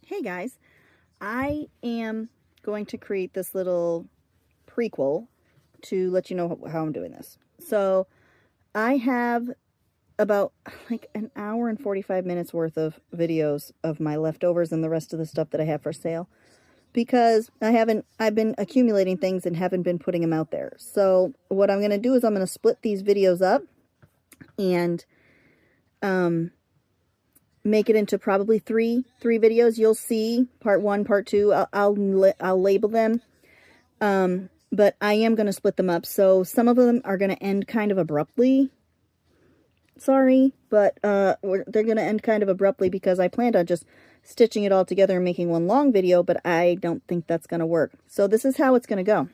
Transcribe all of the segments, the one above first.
Hey guys, I am going to create this little prequel to let you know how I'm doing this. So I have about like an hour and 45 minutes worth of videos of my leftovers and the rest of the stuff that I have for sale, because I've been accumulating things and haven't been putting them out there. So what I'm going to do is I'm going to split these videos up and make it into probably three videos. You'll see part one, part two. I'll label them. But I am going to split them up. So some of them are going to end kind of abruptly. Sorry, but they're going to end kind of abruptly because I planned on just stitching it all together and making one long video, but I don't think that's going to work. So this is how it's going to go.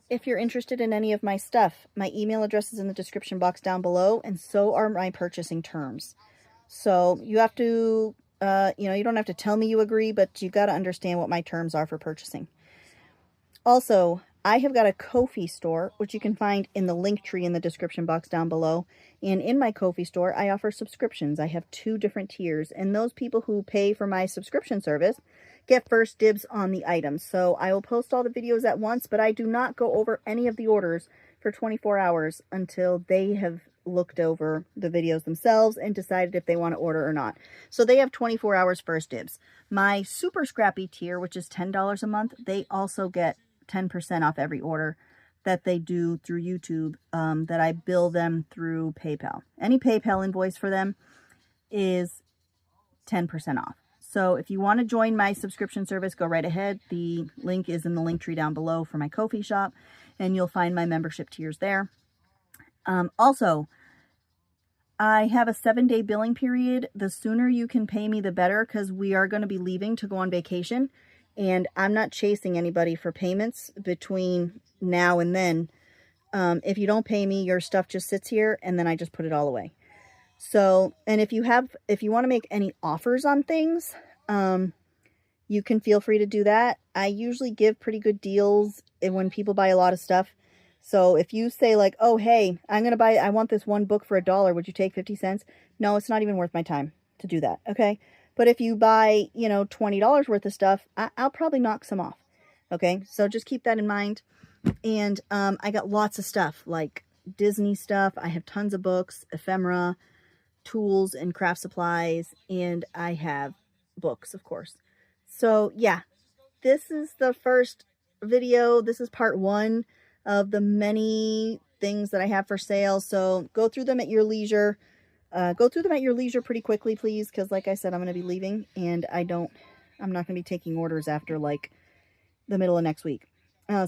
If you're interested in any of my stuff, my email address is in the description box down below, and so are my purchasing terms. So you have to, you don't have to tell me you agree, but you got to understand what my terms are for purchasing. Also, I have got a Ko-fi store, which you can find in the link tree in the description box down below. And in my Ko-fi store, I offer subscriptions. I have 2 different tiers, and those people who pay for my subscription service get first dibs on the items. So I will post all the videos at once, but I do not go over any of the orders for 24 hours until they have looked over the videos themselves and decided if they want to order or not. So they have 24 hours first dibs. My super scrappy tier, which is $10 a month, they also get 10% off every order that they do through YouTube, that I bill them through PayPal. Any PayPal invoice for them is 10% off. So if you want to join my subscription service, go right ahead. The link is in the link tree down below for my Ko-fi shop, and you'll find my membership tiers there. Also, I have a 7-day billing period. The sooner you can pay me, the better, because we are going to be leaving to go on vacation, and I'm not chasing anybody for payments between now and then. If you don't pay me, your stuff just sits here, and then I just put it all away. So, and if you want to make any offers on things, you can feel free to do that. I usually give pretty good deals when people buy a lot of stuff. So if you say like, oh, hey, I want this one book for $1. Would you take 50 cents? No, it's not even worth my time to do that. Okay. But if you buy, $20 worth of stuff, I'll probably knock some off. Okay. So just keep that in mind. And, I got lots of stuff like Disney stuff. I have tons of books, ephemera, tools and craft supplies, and I have books, of course. So yeah, this is the first video. This is part 1 of the many things that I have for sale. So go through them at your leisure. Go through them at your leisure pretty quickly, please, because like I said, I'm going to be leaving, and I'm not going to be taking orders after like the middle of next week.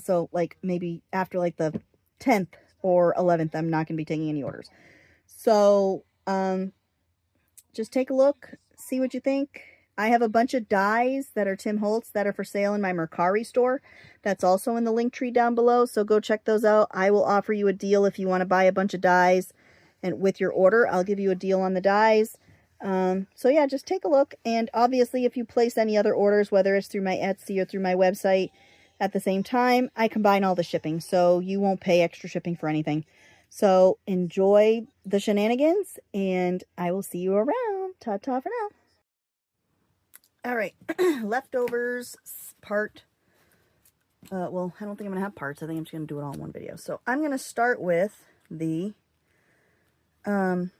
So like maybe after like the 10th or 11th, I'm not going to be taking any orders. So just take a look, see what you think. I have a bunch of dies that are Tim Holtz that are for sale in my Mercari store. That's also in the link tree down below, so go check those out. I will offer you a deal if you want to buy a bunch of dies, and with your order, I'll give you a deal on the dies. So yeah, just take a look. And obviously, if you place any other orders, whether it's through my Etsy or through my website at the same time, I combine all the shipping, so you won't pay extra shipping for anything. So enjoy the shenanigans, and I will see you around. Ta-ta for now. All right, leftovers part. Well, I don't think I'm going to have parts. I think I'm just going to do it all in one video. So I'm going to start with the, my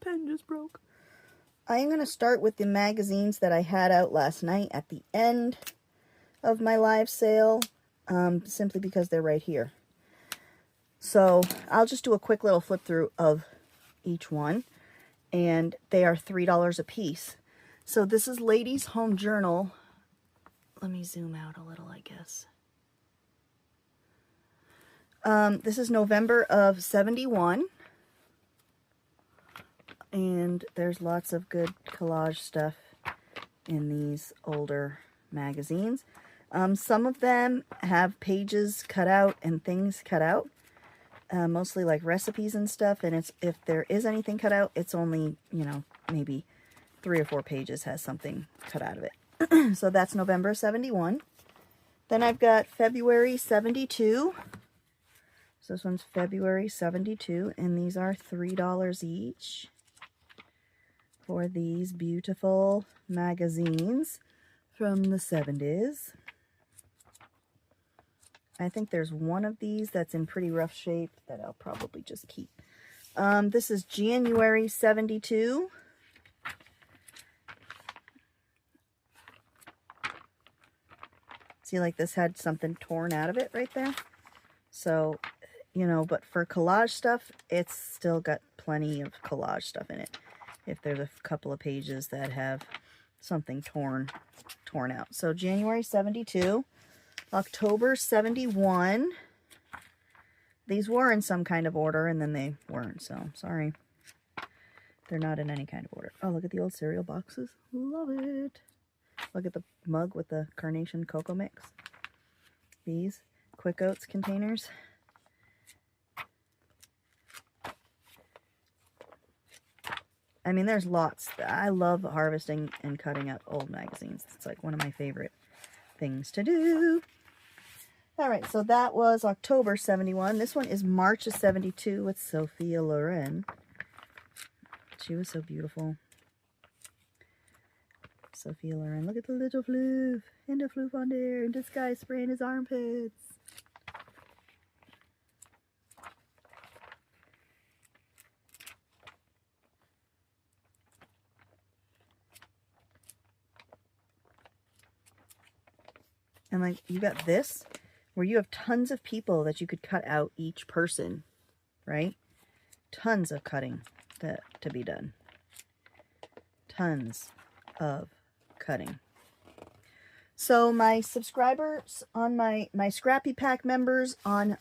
pen just broke. I am going to start with the magazines that I had out last night at the end of my live sale, simply because they're right here. So I'll just do a quick little flip through of each one, and they are $3 a piece. So this is Ladies Home Journal. Let me zoom out a little, I guess. This is November of 71. And there's lots of good collage stuff in these older magazines. Some of them have pages cut out and things cut out. Mostly like recipes and stuff. And if there is anything cut out, it's only, maybe 3 or 4 pages has something cut out of it. So that's November 71. Then I've got February 72. So this one's February 72, and these are $3 each. for these beautiful magazines from the 70s. I think there's one of these that's in pretty rough shape that I'll probably just keep. This is January 72. See, like this had something torn out of it right there. So, you know, but for collage stuff, it's still got plenty of collage stuff in it. If there's a couple of pages that have something torn out. So January 72, October 71. These were in some kind of order, and then they weren't, so sorry. They're not in any kind of order. Oh, look at the old cereal boxes. Love it. Look at the mug with the carnation cocoa mix. These Quick Oats containers. I mean, there's lots. I love harvesting and cutting up old magazines. It's like one of my favorite things to do. All right, so that was October 71. This one is March of 72 with Sophia Loren. She was so beautiful. Sophia Loren. Look at the little floof. And the floof on there. And this guy spraying his armpits. And like, you got this, where you have tons of people that you could cut out each person, right? Tons of cutting to be done. Tons of cutting. So my subscribers on my Scrappy Pack members on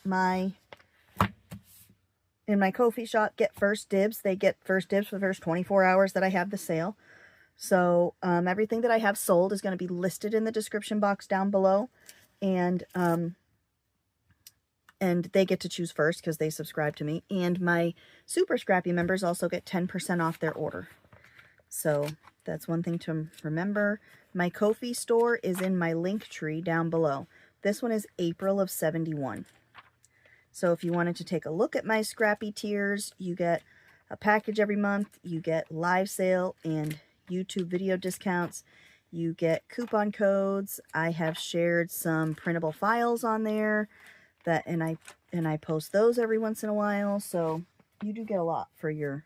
in my Ko-fi shop get first dibs. They get first dibs for the first 24 hours that I have the sale. So everything that I have sold is going to be listed in the description box down below. And they get to choose first because they subscribe to me. And my Super Scrappy members also get 10% off their order. So that's one thing to remember. My Ko-fi store is in my link tree down below. This one is April of 71. So if you wanted to take a look at my Scrappy tiers, you get a package every month. You get live sale and YouTube video discounts. You get coupon codes. I have shared some printable files on there and I post those every once in a while. So you do get a lot for you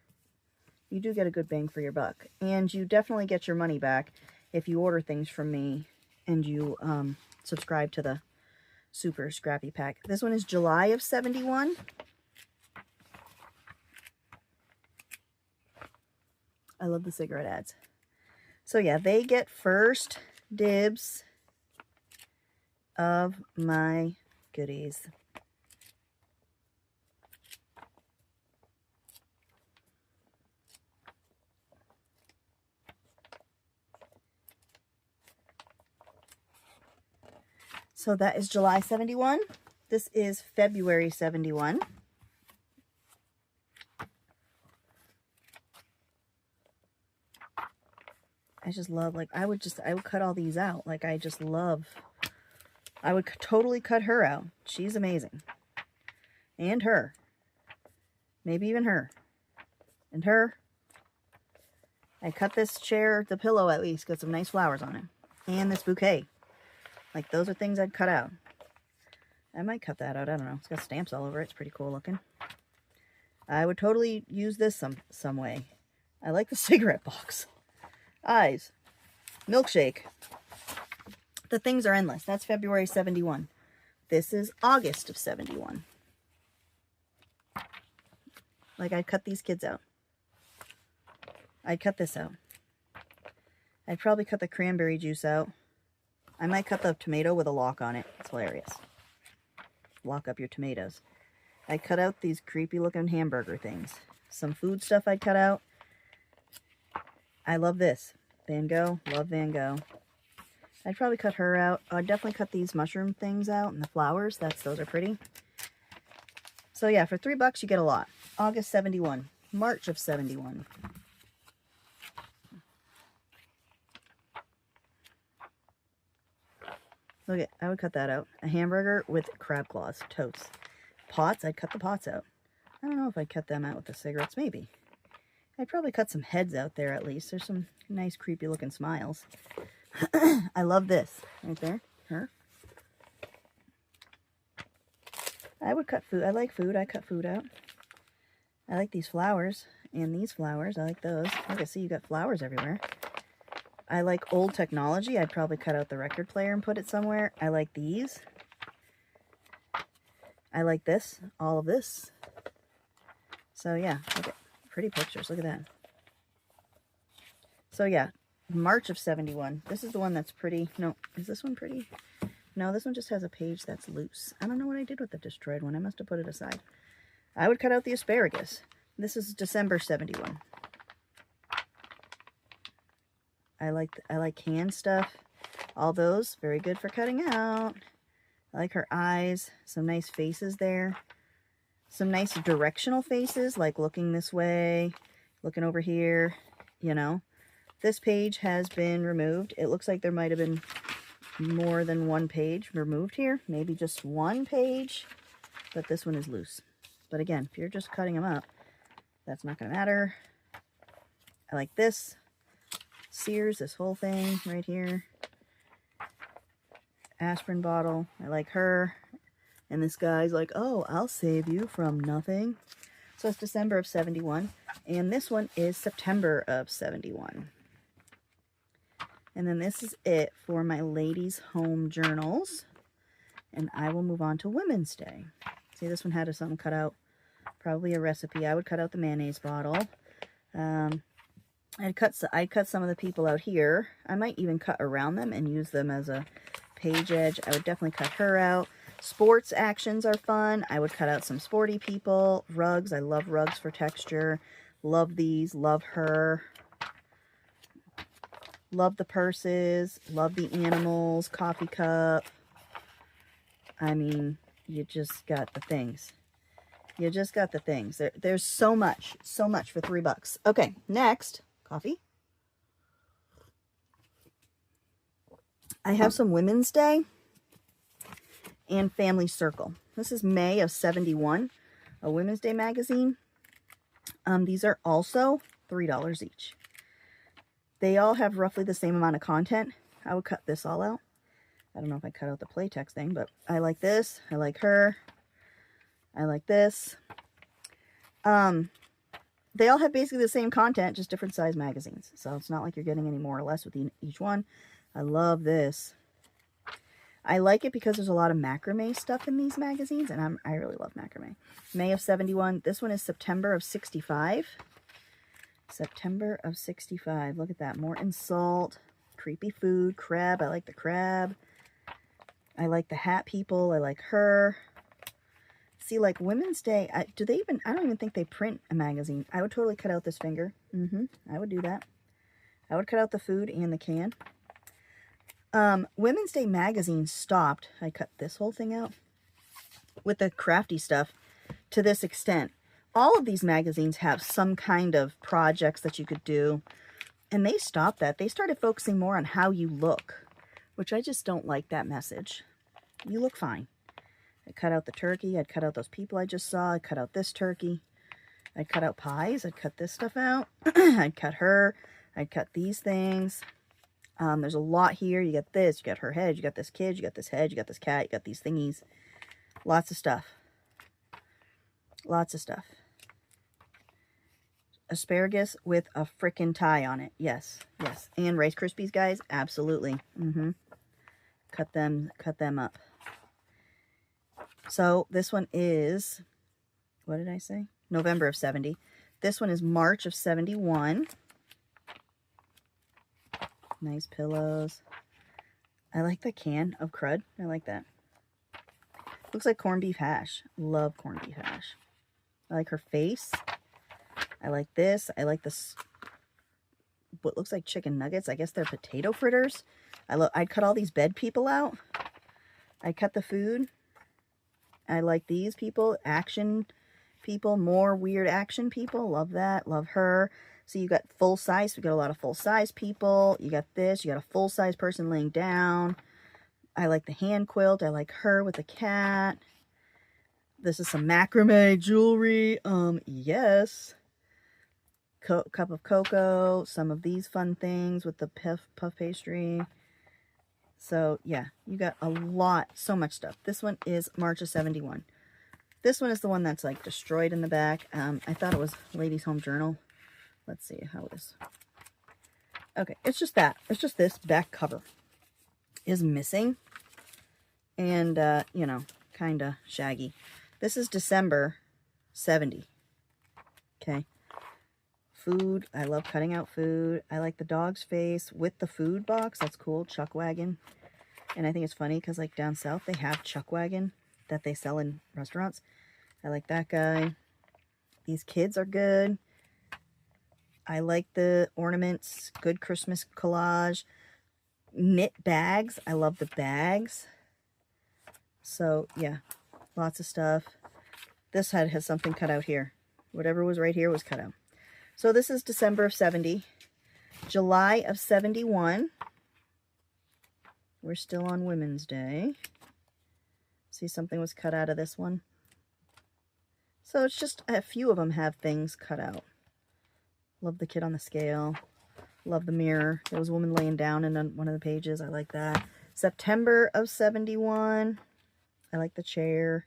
do get a good bang for your buck. And you definitely get your money back if you order things from me and you subscribe to the Super Scrappy Pack. This one is July of 71. I love the cigarette ads. So yeah, they get first dibs of my goodies. So that is July 71. This is February 71. I just love, like, I would cut all these out. Like, I would totally cut her out. She's amazing. And her. Maybe even her. And her. I cut this chair, the pillow at least, got some nice flowers on it. And this bouquet. Like, those are things I'd cut out. I might cut that out. I don't know. It's got stamps all over it. It's pretty cool looking. I would totally use this some way. I like the cigarette box. Eyes. Milkshake. The things are endless. That's February 71. This is August of 71. Like, I'd cut these kids out. I'd cut this out. I'd probably cut the cranberry juice out. I might cut the tomato with a lock on it. It's hilarious. Lock up your tomatoes. I'd cut out these creepy looking hamburger things. Some food stuff I'd cut out. I love this. Van Gogh. Love Van Gogh. I'd probably cut her out. I'd definitely cut these mushroom things out and the flowers. Those are pretty. So yeah, for $3 you get a lot. August 71. March of 71. Look at, I would cut that out. A hamburger with crab claws. Toast. Pots, I'd cut the pots out. I don't know if I'd cut them out with the cigarettes. Maybe. I'd probably cut some heads out there at least. There's some nice creepy looking smiles. I love this right there. Her. I would cut food. I like food. I cut food out. I like these flowers and these flowers. I like those. Look, I see you got flowers everywhere. I like old technology. I'd probably cut out the record player and put it somewhere. I like these. I like this. All of this. So yeah, look at pretty pictures. Look at that. So yeah, March of 71. This is the one that's pretty. No, is this one pretty? No, this one just has a page that's loose. I don't know what I did with the destroyed one. I must have put it aside. I would cut out the asparagus. This is December 71. I like canned stuff. All those, very good for cutting out. I like her eyes. Some nice faces there. Some nice directional faces, like looking this way, looking over here, you know. This page has been removed. It looks like there might have been more than one page removed here. Maybe just one page, but this one is loose. But again, if you're just cutting them up, that's not going to matter. I like this. Sears, this whole thing right here. Aspirin bottle. I like her. And this guy's like, oh, I'll save you from nothing. So it's December of 71. And this one is September of 71. And then this is it for my ladies' home journals. And I will move on to Women's Day. See, this one had something cut out. Probably a recipe. I would cut out the mayonnaise bottle. I'd cut some of the people out here. I might even cut around them and use them as a page edge. I would definitely cut her out. Sports actions are fun. I would cut out some sporty people. Rugs. I love rugs for texture. Love these. Love her. Love the purses. Love the animals. Coffee cup. I mean, you just got the things. You just got the things. There's so much for $3. Okay, next, coffee. I have some Women's Day and Family Circle. This is May of 71, a Women's Day magazine. These are also $3 each. They all have roughly the same amount of content. I would cut this all out. I don't know if I cut out the playtext thing, but I like this. I like her. I like this. They all have basically the same content, just different size magazines. So it's not like you're getting any more or less with each one. I love this. I like it because there's a lot of macrame stuff in these magazines, and I really love macrame. May of 71. This one is September of 65. September of 65. Look at that. Morton salt. Creepy food. Crab. I like the crab. I like the hat people. I like her. See, like Women's Day, I don't even think they print a magazine. I would totally cut out this finger. I would do that. I would cut out the food and the can. Women's Day magazine stopped. I cut this whole thing out with the crafty stuff to this extent. All of these magazines have some kind of projects that you could do, and they stopped that. They started focusing more on how you look, which I just don't like that message. You look fine. I cut out the turkey. I'd cut out those people I just saw. I'd cut out this turkey. I'd cut out pies. I'd cut this stuff out. I'd cut her. I'd cut these things. There's a lot here. You got this. You got her head. You got this kid. You got this head. You got this cat. You got these thingies. Lots of stuff. Lots of stuff. Asparagus with a frickin' tie on it. Yes. Yes. And Rice Krispies, guys. Absolutely. Cut them up. So this one is, what did I say? November of 70. This one is March of 71. Nice pillows. I like the can of crud. I like that. Looks like corned beef hash. Love corned beef hash. I like her face. I like this. I like this, what looks like chicken nuggets. I guess they're potato fritters. I'd cut all these bed people out. I'd cut the food. I like these people, action people, more weird action people. Love that. Love her. So you got full size. We got a lot of full size people. You got this. You got a full size person laying down. I like the hand quilt. I like her with the cat. This is some macrame jewelry. Yes. cup of cocoa, some of these fun things with the puff pastry. So yeah, you got a lot, so much stuff. This one is March of 71. This one is the one that's like destroyed in the back. I thought it was Ladies Home Journal. Let's see how it is. Okay, it's just that. It's just this back cover is missing. And, you know, kind of shaggy. This is December 70. Okay. Food. I love cutting out food. I like the dog's face with the food box. That's cool. Chuck wagon. And I think it's funny because, like, down south, they have chuck wagon that they sell in restaurants. I like that guy. These kids are good. I like the ornaments. Good Christmas collage. Knit bags. I love the bags. So, yeah. Lots of stuff. This head has something cut out here. Whatever was right here was cut out. So this is December of 70. July of 71. We're still on Women's Day. See, something was cut out of this one. So it's just a few of them have things cut out. Love the kid on the scale. Love the mirror. There was a woman laying down in one of the pages. I like that. September of 71. I like the chair.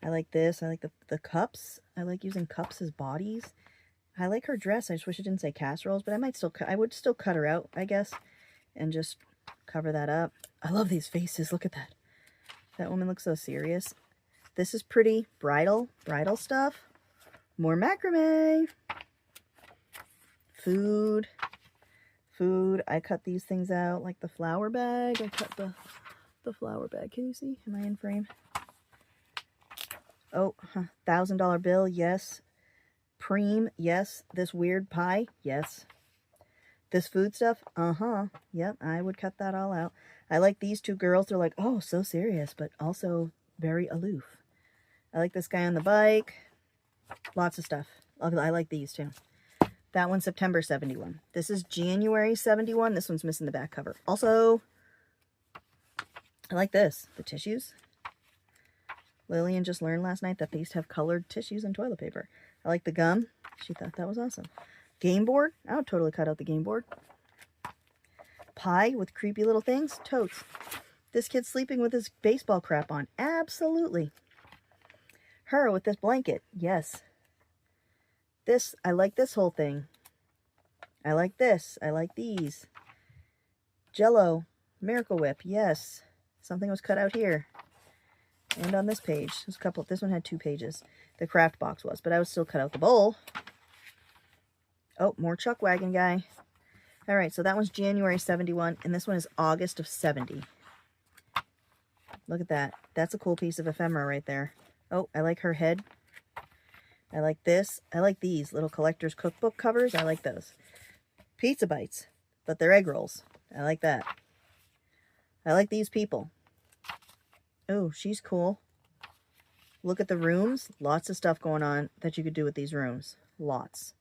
I like this. I like the cups. I like using cups as bodies. I like her dress. I just wish it didn't say casseroles, but I would still cut her out, I guess, and just cover that up. I love these faces. Look at that. That woman looks so serious. This is pretty bridal stuff. More macrame. Food. I cut these things out like the flower bag. I cut the flower bag. Can you see? Am I in frame? Oh, $1,000 bill, yes. Preem, yes. This weird pie, yes. This food stuff, yep, I would cut that all out. I like these two girls. They're like, oh, so serious, but also very aloof. I like this guy on the bike. Lots of stuff. I like these too. That one's September 71. This is January 71. This one's missing the back cover. Also, I like this, the tissues. Lillian just learned last night that they used to have colored tissues and toilet paper. I like the gum. She thought that was awesome. Game board. I would totally cut out the game board. Pie with creepy little things. Totes. This kid's sleeping with his baseball crap on. Absolutely. Her with this blanket. Yes. This. I like this whole thing. I like this. I like these. Jello. Miracle Whip. Yes. Something was cut out here. And on this page, there's a couple. This one had 2 pages. The craft box was, but I would still cut out the bowl. Oh, more Chuck Wagon guy. All right, so that one's January 71, and this one is August of 70. Look at that. That's a cool piece of ephemera right there. Oh, I like her head. I like this. I like these little collector's cookbook covers. I like those. Pizza bites, but they're egg rolls. I like that. I like these people. Oh, she's cool. Look at the rooms. Lots of stuff going on that you could do with these rooms. Lots.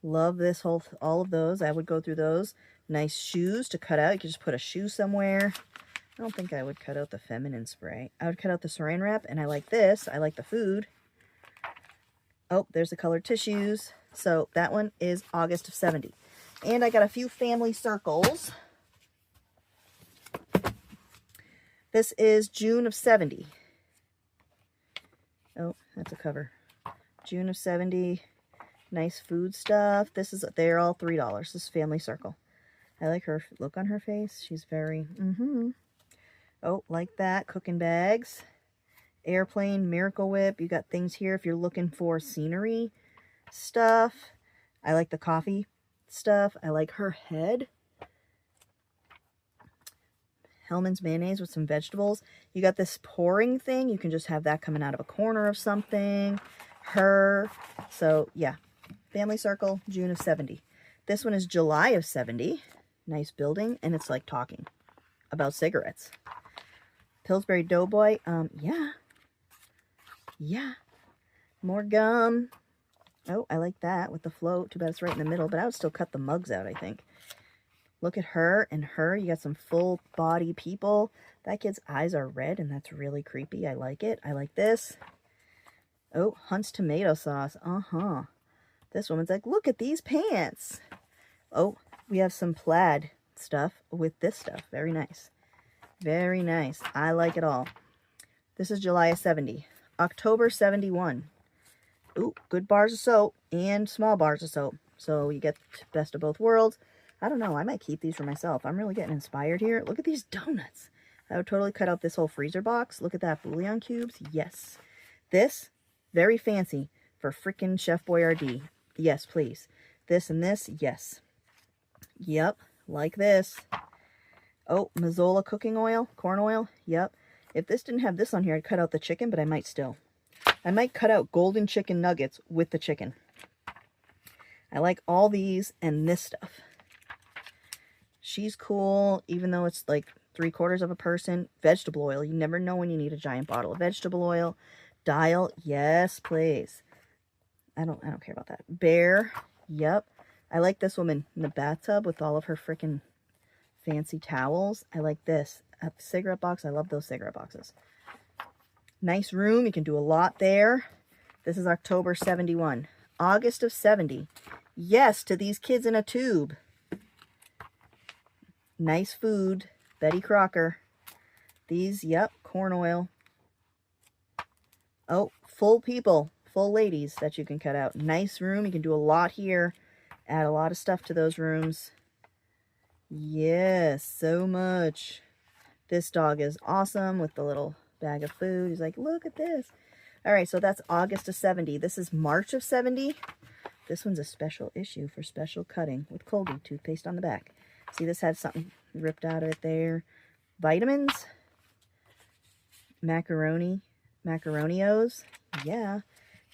Love this all of those. I would go through those. Nice shoes to cut out. You could just put a shoe somewhere. I don't think I would cut out the feminine spray. I would cut out the saran wrap, and I like this. I like the food. Oh, there's the colored tissues. So that one is August of 70. And I got a few family circles. This is June of 70. Oh, that's a cover. June of 70. Nice food stuff. They're all $3. This is Family Circle. I like her look on her face. She's very, Oh, like that. Cooking bags. Airplane, Miracle Whip. You got things here if you're looking for scenery stuff. I like the coffee stuff. I like her head. Hellman's mayonnaise with some vegetables. You got this pouring thing. You can just have that coming out of a corner of something. Her. So, yeah. Family Circle, June of 70. This one is July of 70. Nice building. And it's like talking about cigarettes. Pillsbury Doughboy. Yeah. Yeah. More gum. Oh, I like that with the float. Too bad it's right in the middle. But I would still cut the mugs out, I think. Look at her and her. You got some full body people. That kid's eyes are red, and that's really creepy. I like it. I like this. Oh, Hunt's tomato sauce. Uh-huh. This woman's like, look at these pants. Oh, we have some plaid stuff with this stuff. Very nice. Very nice. I like it all. This is July of 70. October 71. Ooh, good bars of soap and small bars of soap. So you get best of both worlds. I don't know. I might keep these for myself. I'm really getting inspired here. Look at these donuts. I would totally cut out this whole freezer box. Look at that. Bouillon cubes. Yes. This, very fancy for freaking Chef Boyardee. Yes, please. This and this. Yes. Yep. Like this. Oh, Mazola cooking oil. Corn oil. Yep. If this didn't have this on here, I'd cut out the chicken, but I might still. I might cut out golden chicken nuggets with the chicken. I like all these and this stuff. She's cool, even though it's like 3/4 of a person. Vegetable oil. You never know when you need a giant bottle of vegetable oil. Dial. Yes, please. I don't care about that. Bear. Yep. I like this woman in the bathtub with all of her freaking fancy towels. I like this. A cigarette box. I love those cigarette boxes. Nice room. You can do a lot there. This is October 71. August of 70. Yes, to these kids in a tube. Nice food. Betty Crocker. These, yep, corn oil. Oh, full people. Full ladies that you can cut out. Nice room. You can do a lot here. Add a lot of stuff to those rooms. Yes, so much. This dog is awesome with the little bag of food. He's like, look at this. All right, so that's August of 70. This is March of 70. This one's a special issue for special cutting with Colgate toothpaste on the back. See, this had something ripped out of it there. Vitamins. Macaronios. Yeah.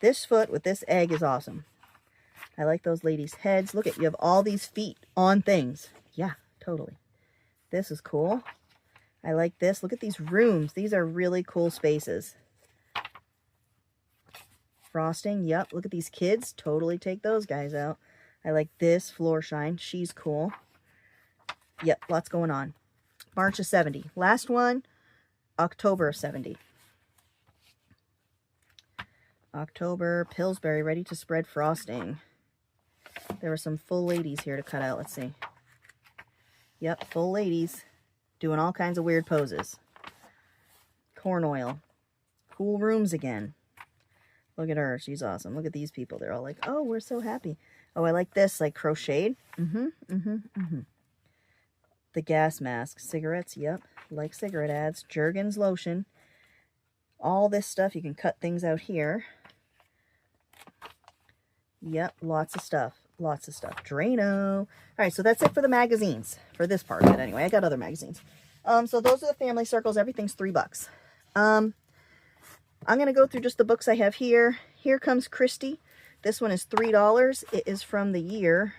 This foot with this egg is awesome. I like those ladies' heads. Look at, you have all these feet on things. Yeah, totally. This is cool. I like this. Look at these rooms. These are really cool spaces. Frosting. Yep. Look at these kids. Totally take those guys out. I like this floor shine. She's cool. Yep. Lots going on. March of 70. Last one. October of 70. October. Pillsbury ready to spread frosting. There were some full ladies here to cut out. Let's see. Yep. Full ladies. Doing all kinds of weird poses. Corn oil. Cool rooms again. Look at her. She's awesome. Look at these people. They're all like, oh, we're so happy. Oh, I like this. Like crocheted. The gas mask. Cigarettes. Yep. Like cigarette ads. Jergens lotion. All this stuff. You can cut things out here. Yep. Lots of stuff. Lots of stuff. Drano. All right, so that's it for the magazines. For this part of it, anyway. I got other magazines. So those are the family circles. Everything's $3. I'm going to go through just the books I have here. Here Comes Christy. This one is $3. It is from the year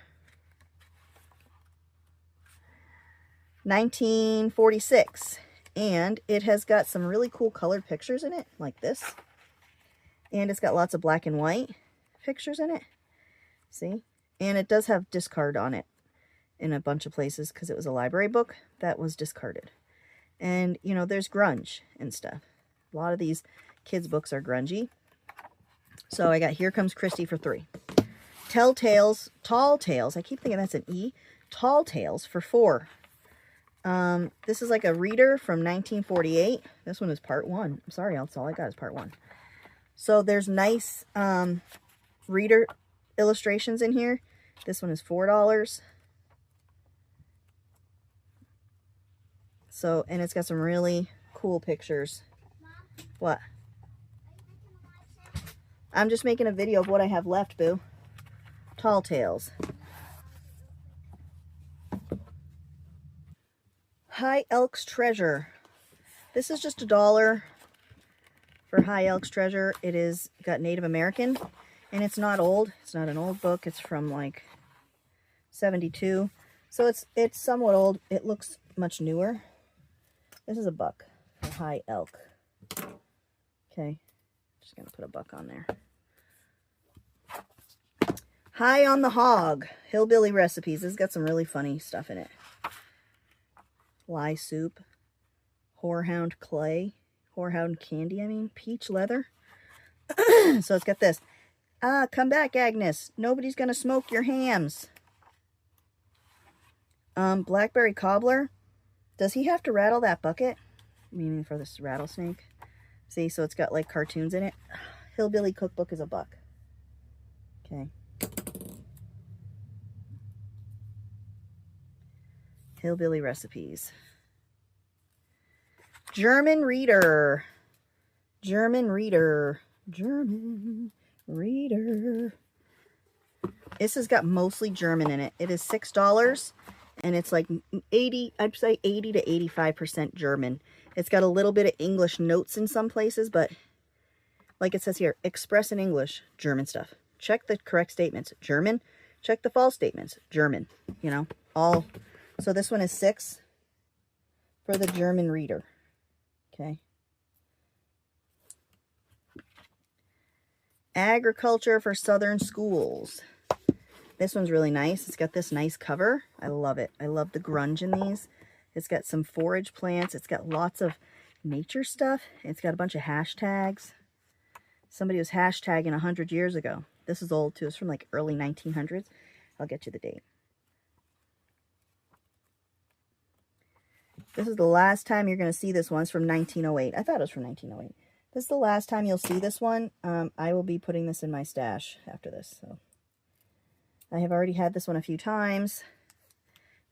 1946. And it has got some really cool colored pictures in it, like this. And it's got lots of black and white pictures in it. See? And it does have discard on it in a bunch of places because it was a library book that was discarded. And, you know, there's grunge and stuff. A lot of these kids' books are grungy. So I got Here Comes Christy for $3. Tall Tales. I keep thinking that's an E. Tall Tales for $4. This is like a reader from 1948. This one is part 1. I'm sorry, that's all I got is part 1. So there's nice reader illustrations in here. This one is $4. So, and it's got some really cool pictures. Mom? What? I'm just making a video of what I have left, boo. Tall Tales. High Elk's Treasure. This is just $1 for High Elk's Treasure. It is got Native American. And it's not old. It's not an old book. It's from like 72. So it's somewhat old. It looks much newer. This is $1 for High Elk. Okay. Just going to put $1 on there. High on the Hog. Hillbilly Recipes. This has got some really funny stuff in it. Lye Soup. Horehound Clay. Horehound Candy, I mean. Peach Leather. So it's got this. Ah, come back, Agnes. Nobody's going to smoke your hams. Blackberry cobbler. Does he have to rattle that bucket? Meaning for this rattlesnake. See, so it's got like cartoons in it. Hillbilly cookbook is $1. Okay. Hillbilly recipes. German reader. German reader. German reader. This has got mostly German in it. It is $6 and it's like 80, I'd say 80 to 85% German. It's got a little bit of English notes in some places, but like it says here, express in English, German stuff. Check the correct statements, German. Check the false statements, German. You know, all. So this one is $6 for the German reader. Okay. Agriculture for Southern Schools. This one's really nice. It's got this nice cover. I love it. I love the grunge in these. It's got some forage plants. It's got lots of nature stuff. It's got a bunch of hashtags. Somebody was hashtagging 100 years ago. This is old too. It's from like early 1900s. I'll get you the date. This is the last time you're going to see this one. It's from 1908. I thought it was from 1908. This is the last time you'll see this one. I will be putting this in my stash after this. So I have already had this one a few times.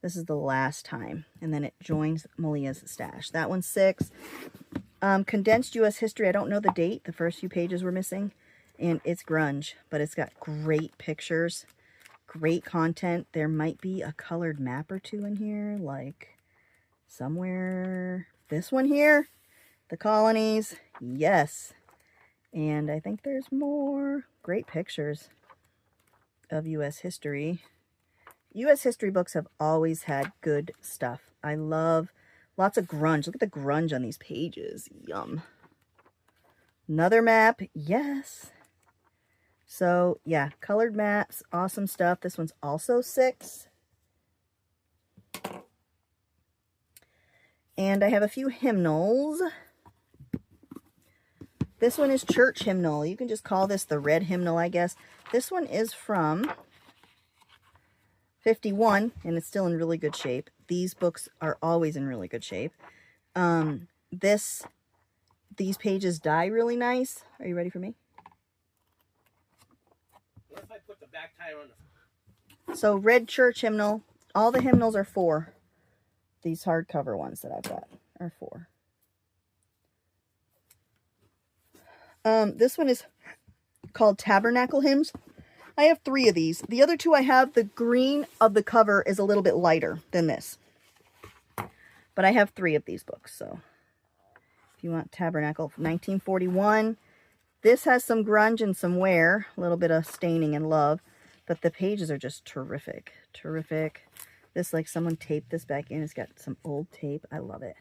This is the last time. And then it joins Malia's stash. That one's $6. Condensed U.S. history. I don't know the date. The first few pages were missing. And it's grunge. But it's got great pictures. Great content. There might be a colored map or two in here. Like somewhere. This one here. The colonies. Yes. And I think there's more. Great pictures of U.S. history. U.S. history books have always had good stuff. I love lots of grunge. Look at the grunge on these pages. Yum. Another map. Yes. So, yeah. Colored maps. Awesome stuff. This one's also $6. And I have a few hymnals. This one is church hymnal. You can just call this the red hymnal, I guess. This one is from 51, and it's still in really good shape. These books are always in really good shape. These pages die really nice. Are you ready for me? What if I put the back tire on the... So, red church hymnal. All the hymnals are 4. These hardcover ones that I've got are 4. This one is called Tabernacle Hymns. I have 3 of these. The other 2 I have, the green of the cover is a little bit lighter than this. But I have 3 of these books, so if you want Tabernacle from 1941. This has some grunge and some wear, a little bit of staining and love, but the pages are just terrific. Terrific. This, like someone taped this back in. It's got some old tape. I love it.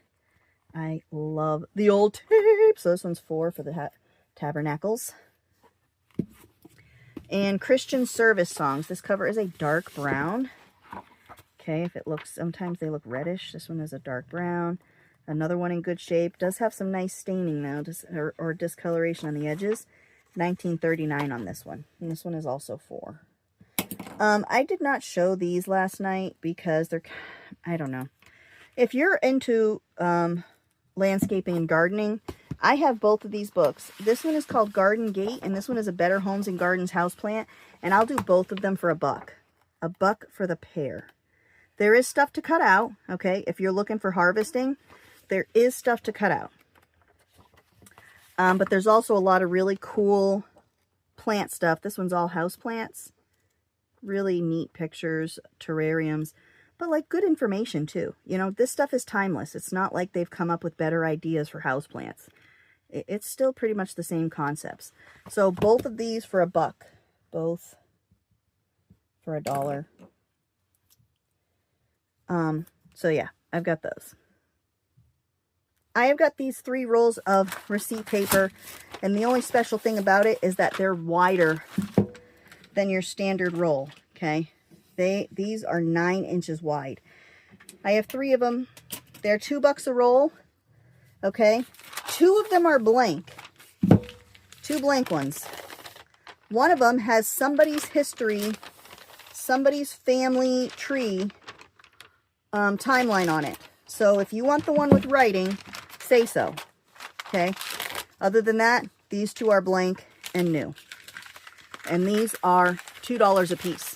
I love the old tape. So this one's 4 for the Tabernacles. And Christian service songs. This cover is a dark brown. Okay, if it looks, sometimes they look reddish. This one is a dark brown. Another one in good shape. Does have some nice staining now, or discoloration on the edges. 1939 on this one. And this one is also 4. I did not show these last night because they're, I don't know. If you're into landscaping and gardening, I have both of these books. This one is called Garden Gate, and this one is a Better Homes and Gardens houseplant. And I'll do both of them for $1. $1 for the pair. There is stuff to cut out, okay? If you're looking for harvesting, there is stuff to cut out. But there's also a lot of really cool plant stuff. This one's all house plants. Really neat pictures, terrariums, but like good information too. You know, this stuff is timeless. It's not like they've come up with better ideas for houseplants. It's still pretty much the same concepts. So both of these for $1. Both for $1. So yeah, I've got those. I have got these 3 rolls of receipt paper, and the only special thing about it is that they're wider than your standard roll, okay? These are 9 inches wide. I have 3 of them. They're $2 a roll, okay? 2 of them are blank. 2 blank ones. One of them has somebody's history, somebody's family tree timeline on it. So if you want the one with writing, say so. Okay. Other than that, these 2 are blank and new. And these are $2 a piece.